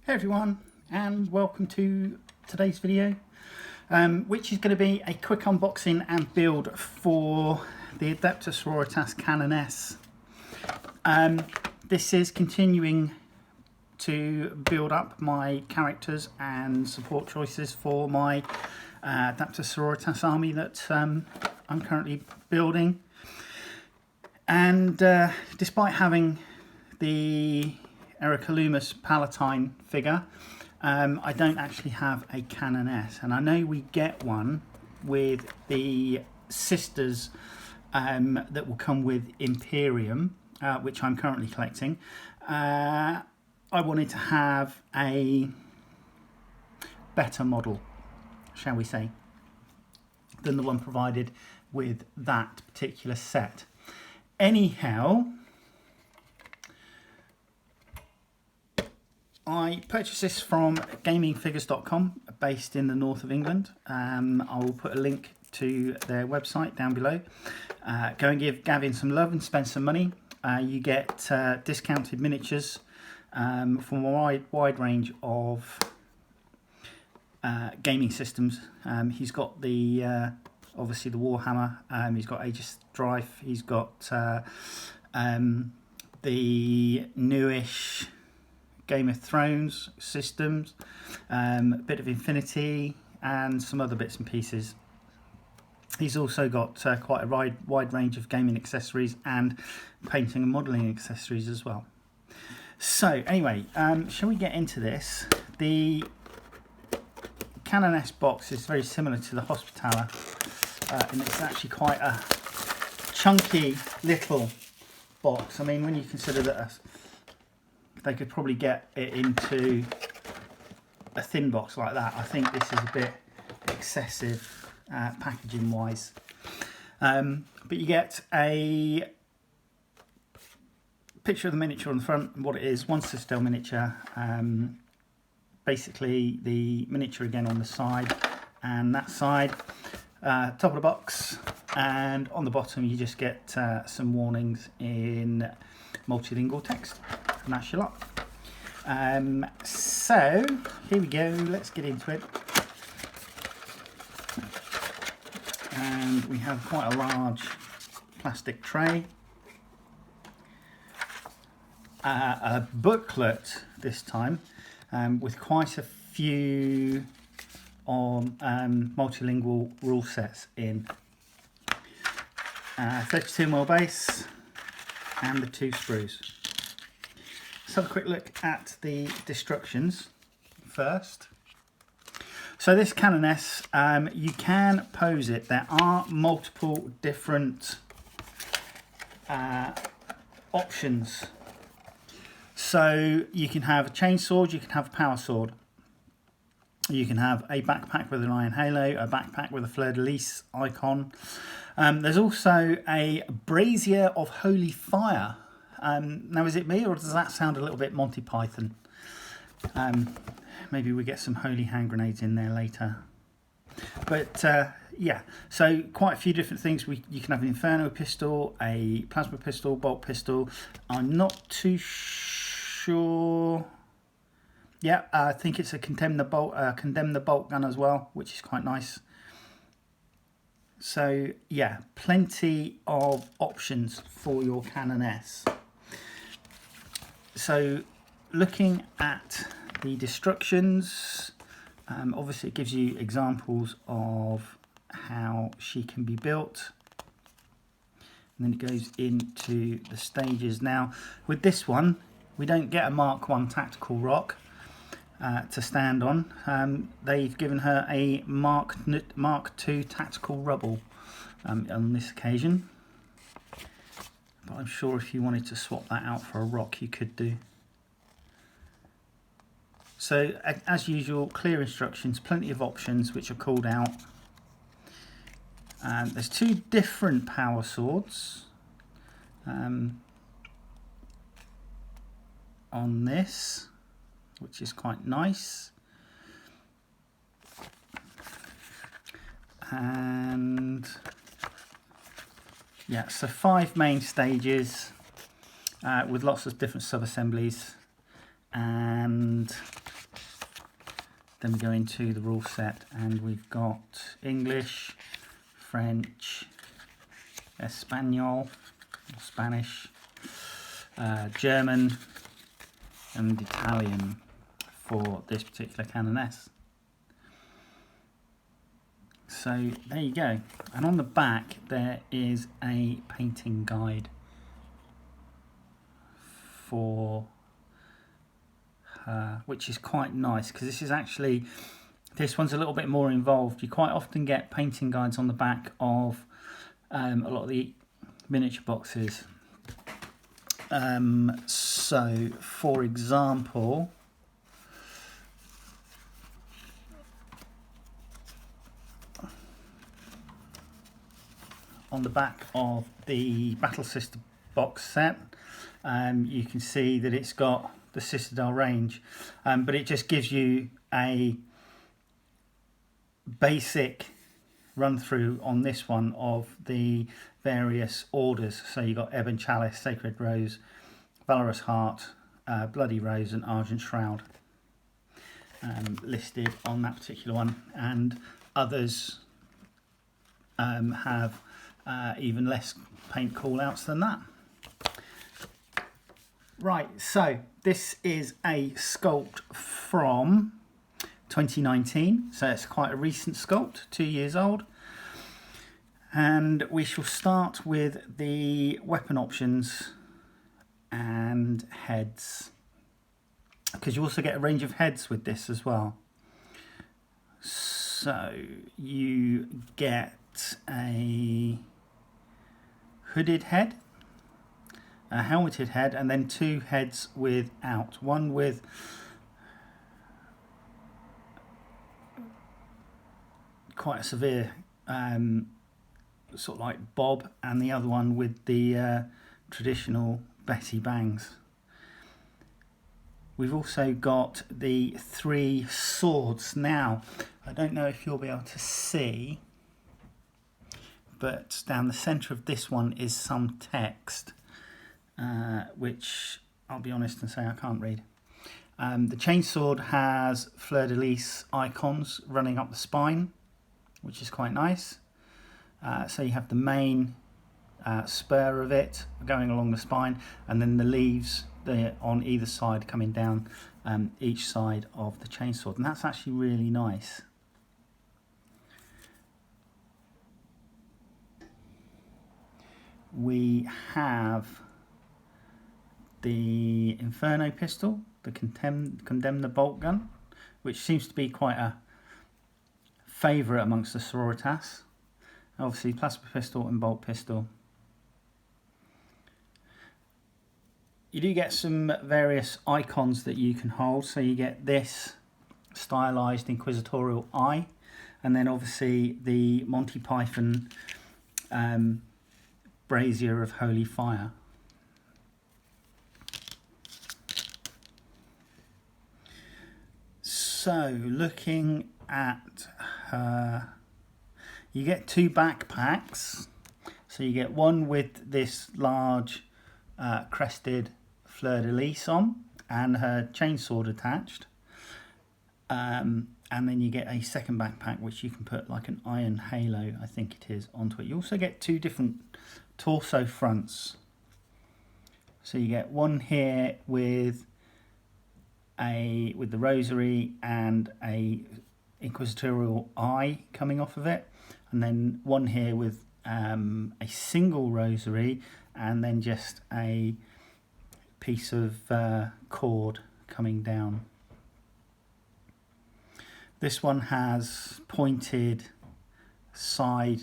Hey everyone, and welcome to today's video, which is going to be a quick unboxing and build for the Adepta Sororitas Canoness. This is continuing to build up my characters and support choices for my Adepta Sororitas army that I'm currently building. And despite having the Erica Loomis Palatine figure, I don't actually have a Canoness, and I know we get one with the sisters that will come with Imperium, which I'm currently collecting. I wanted to have a better model, shall we say, than the one provided with that particular set. Anyhow, I purchased this from gamingfigures.com, based in the north of England. I will put a link to their website down below. Go and give Gavin some love and spend some money. You get discounted miniatures from a wide range of gaming systems. He's got the obviously the Warhammer. He's got Age of Strife. He's got the newish Game of Thrones systems, a bit of Infinity, and some other bits and pieces. He's also got quite a wide range of gaming accessories and painting and modelling accessories as well. So anyway, shall we get into this? The Canoness box is very similar to the Hospitaller, and it's actually quite a chunky little box. I mean, when you consider that they could probably get it into a thin box like that, I think this is a bit excessive packaging wise. But you get a picture of the miniature on the front and what it is. One Citadel miniature, basically the miniature again on the side and that side, top of the box, and on the bottom you just get some warnings in multilingual text. And that's your lot. So here we go, let's get into it. And we have quite a large plastic tray, a booklet this time, with quite a few on multilingual rule sets in, 32mm base and the 2 sprues. Let's have a quick look at the destructions first. So this Canoness, you can pose it. There are multiple different options. So you can have a chainsword, you can have a power sword. You can have a backpack with an iron halo, a backpack with a fleur-de-lis icon. There's also a brazier of holy fire. Now, is it me, or does that sound a little bit Monty Python? Maybe we get some holy hand grenades in there later. But yeah, so quite a few different things. You can have an Inferno Pistol, a plasma pistol, bolt pistol. I'm not too sure. Yeah, I think it's a condemn the bolt gun as well, which is quite nice. So yeah, plenty of options for your Canoness. So looking at the destructions, obviously it gives you examples of how she can be built. And then it goes into the stages. Now with this one, we don't get a Mark 1 tactical rock to stand on. They've given her a Mark 2 tactical rubble on this occasion. But I'm sure if you wanted to swap that out for a rock, you could do. So as usual, clear instructions, plenty of options which are called out. There's 2 different power swords on this, which is quite nice. And yeah, so 5 main stages with lots of different sub-assemblies, and Then we go into the rule set and we've got English, French, Espanol, or Spanish, German and Italian for this particular Canoness. So there you go. And on the back there is a painting guide for her, which is quite nice because this one's a little bit more involved. You quite often get painting guides on the back of a lot of the miniature boxes. So for example, on the back of the Battle Sister box set, you can see that it's got the Citadel range, but it just gives you a basic run through on this one of the various orders. So you've got Ebon Chalice, Sacred Rose, Valorous Heart, Bloody Rose and Argent Shroud listed on that particular one, and others have even less paint call outs than that. Right, so this is a sculpt from 2019, so it's quite a recent sculpt, 2 years old. And we shall start with the weapon options and heads, because you also get a range of heads with this as well. So you get a hooded head, a helmeted head, and then two heads without. One with quite a severe sort of like bob, and the other one with the traditional Betty bangs. We've also got the 3 swords. Now, I don't know if you'll be able to see, but down the centre of this one is some text, which I'll be honest and say I can't read. The chainsword has fleur-de-lis icons running up the spine, which is quite nice. So you have the main spur of it going along the spine, and then the leaves on either side coming down each side of the chainsword, and that's actually really nice. We have the Inferno Pistol, the Condemn the Bolt Gun, which seems to be quite a favourite amongst the Sororitas. Obviously Plasma Pistol and Bolt Pistol. You do get some various icons that you can hold, so you get this stylised inquisitorial eye, and then obviously the Monty Python brazier of holy fire. So looking at her, you get 2 backpacks. So you get one with this large crested fleur-de-lis on and her chainsword attached, and then you get a second backpack which you can put like an iron halo, I think it is, onto it. You also get 2 different torso fronts. So you get one here with the rosary and a inquisitorial eye coming off of it, and then one here with a single rosary and then just a piece of cord coming down. This one has pointed side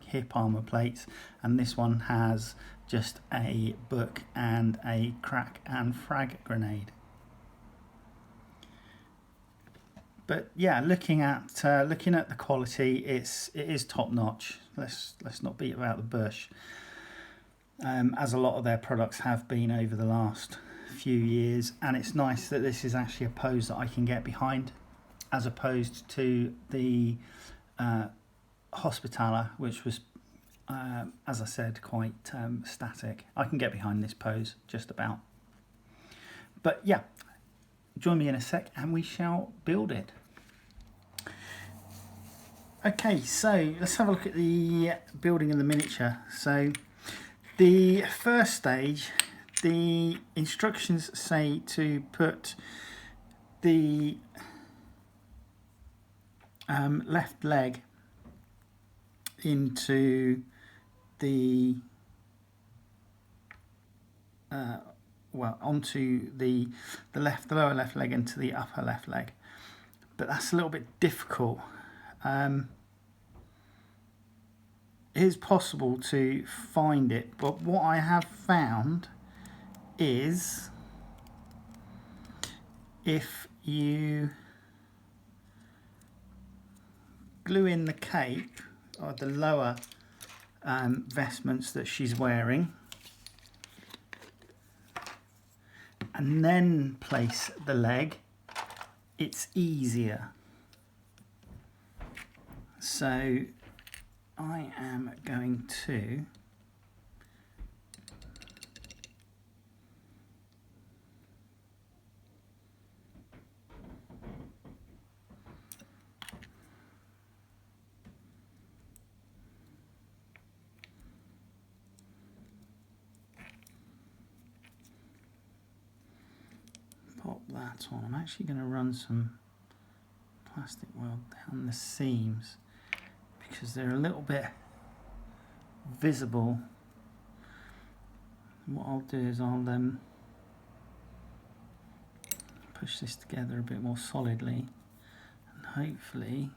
hip armor plates, and this one has just a book and a crack and frag grenade. But yeah, looking at the quality, it is top notch. Let's not beat about the bush, as a lot of their products have been over the last few years. And it's nice that this is actually a pose that I can get behind, as opposed to the Hospitaller, which was, as I said, quite static. I can get behind this pose just about. But yeah, join me in a sec and we shall build it. Okay, so let's have a look at the building of the miniature. So the first stage, the instructions say to put the left leg into the onto the lower left leg into the upper left leg, but that's a little bit difficult. It is possible to find it, but what I have found is if you glue in the cape or the lower vestments that she's wearing and then place the leg, it's easier. So I am going to pop that on. I'm actually going to run some plastic weld down the seams because they're a little bit visible. What I'll do is I'll push this together a bit more solidly, and hopefully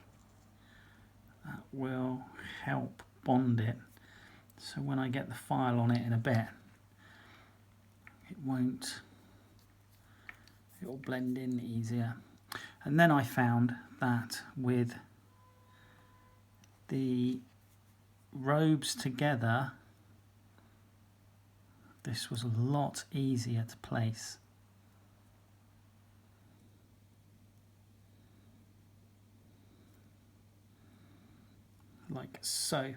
that will help bond it, so when I get the file on it in a bit, it'll blend in easier. And then I found that with the robes together, this was a lot easier to place. Like so.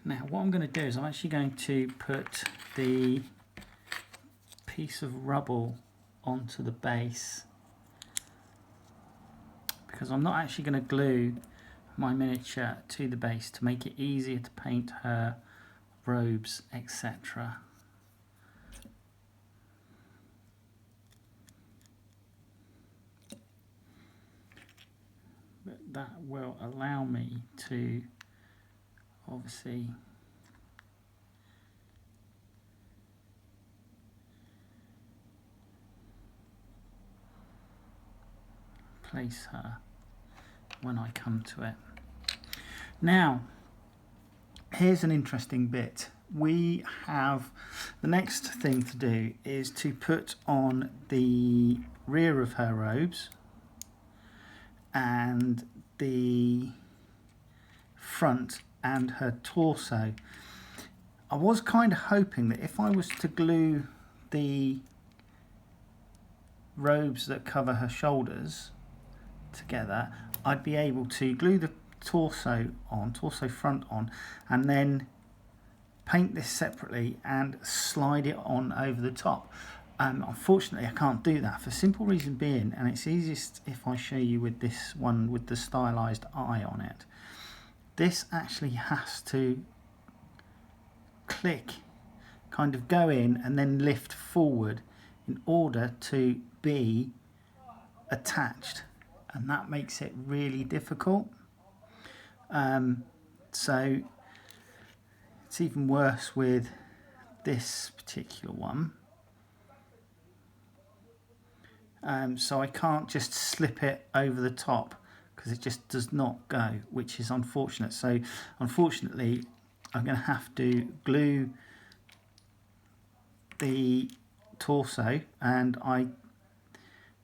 Now what I'm going to do is I'm actually going to put the piece of rubble onto the base, because I'm not actually going to glue my miniature to the base to make it easier to paint her robes, etc. But that will allow me to obviously place her when I come to it. Now, here's an interesting bit. We have the next thing to do is to put on the rear of her robes and the front and her torso. I was kind of hoping that if I was to glue the robes that cover her shoulders together, I'd be able to glue the torso front on, and then paint this separately and slide it on over the top. Unfortunately I can't do that, for the simple reason being, and it's easiest if I show you with this one with the stylized eye on it, this actually has to click, kind of go in and then lift forward in order to be attached, and that makes it really difficult. So it's even worse with this particular one. So I can't just slip it over the top because it just does not go, which is unfortunate. So unfortunately I'm going to have to glue the torso, and I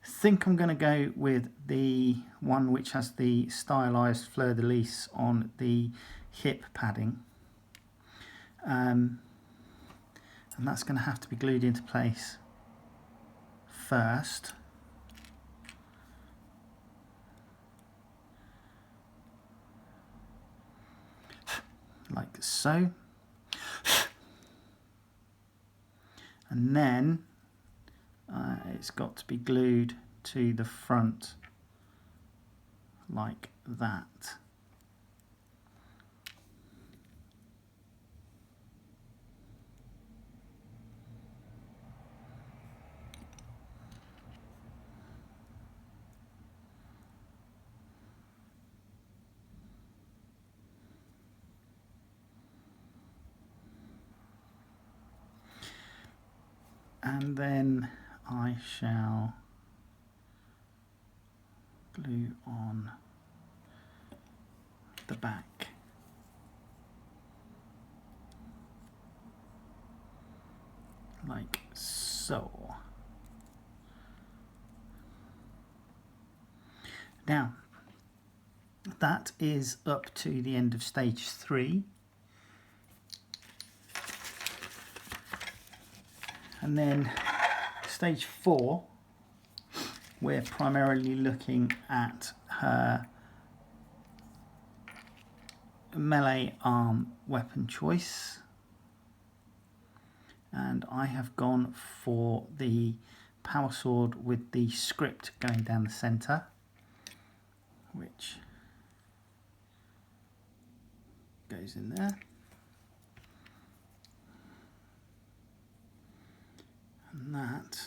think I'm going to go with the one which has the stylized fleur-de-lis on the hip padding, and that's going to have to be glued into place first. Like so, and then it's got to be glued to the front like that. And then I shall glue on the back. Like so. Now, that is up to the end of stage 3. And then stage 4, we're primarily looking at her melee arm weapon choice. And I have gone for the power sword with the script going down the centre, which goes in there. And that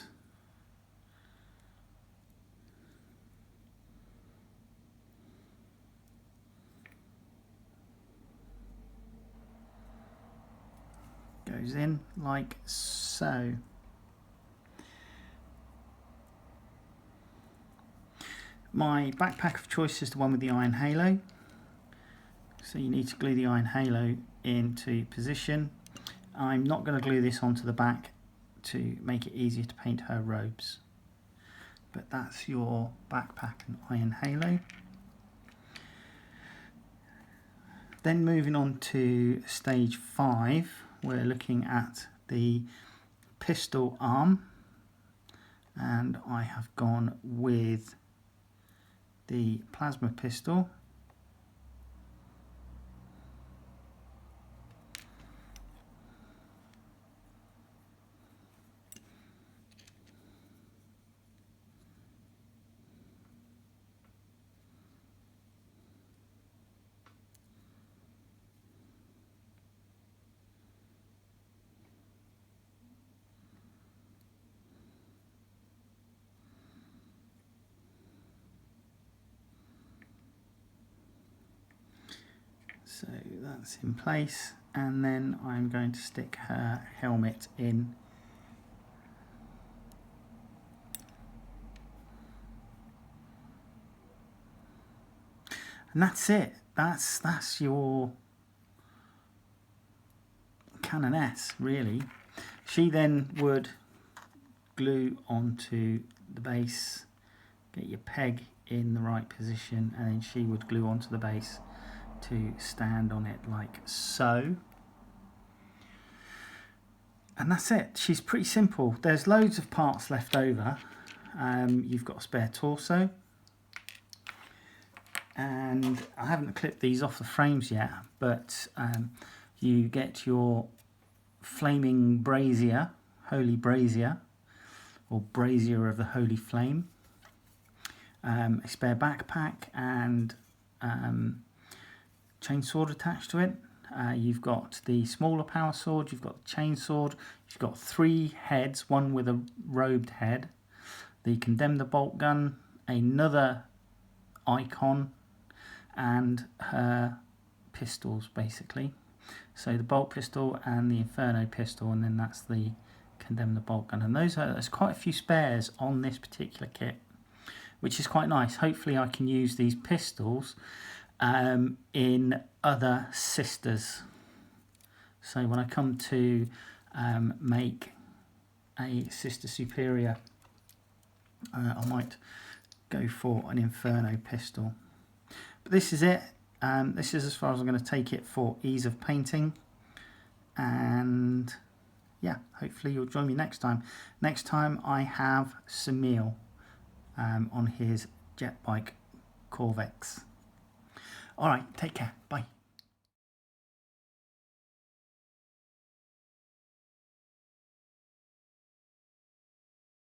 goes in like so. My backpack of choice is the one with the iron halo. So you need to glue the iron halo into position. I'm not going to glue this onto the back to make it easier to paint her robes. But that's your backpack and iron halo. Then moving on to stage 5, we're looking at the pistol arm, and I have gone with the plasma pistol. So that's in place, and then I'm going to stick her helmet in. And that's it. That's your Canoness, really. She then would glue onto the base, get your peg in the right position, and then she would glue onto the base to stand on it like so. And that's it. She's pretty simple. There's loads of parts left over. You've got a spare torso, and I haven't clipped these off the frames yet, but you get your flaming brazier, holy brazier, or brazier of the holy flame, a spare backpack, and chainsword attached to it. You've got the smaller power sword, you've got the chainsword, you've got 3 heads, one with a robed head, the condemn the bolt gun, another icon, and her pistols basically. So the bolt pistol and the Inferno pistol, and then that's the condemn the bolt gun. And there's quite a few spares on this particular kit, which is quite nice. Hopefully I can use these pistols in other sisters. So when I come to make a sister superior, I might go for an Inferno pistol. But this is it. This is as far as I'm going to take it for ease of painting. And yeah, hopefully you'll join me next time. Next time I have Samil on his jet bike Corvex. All right, take care. Bye.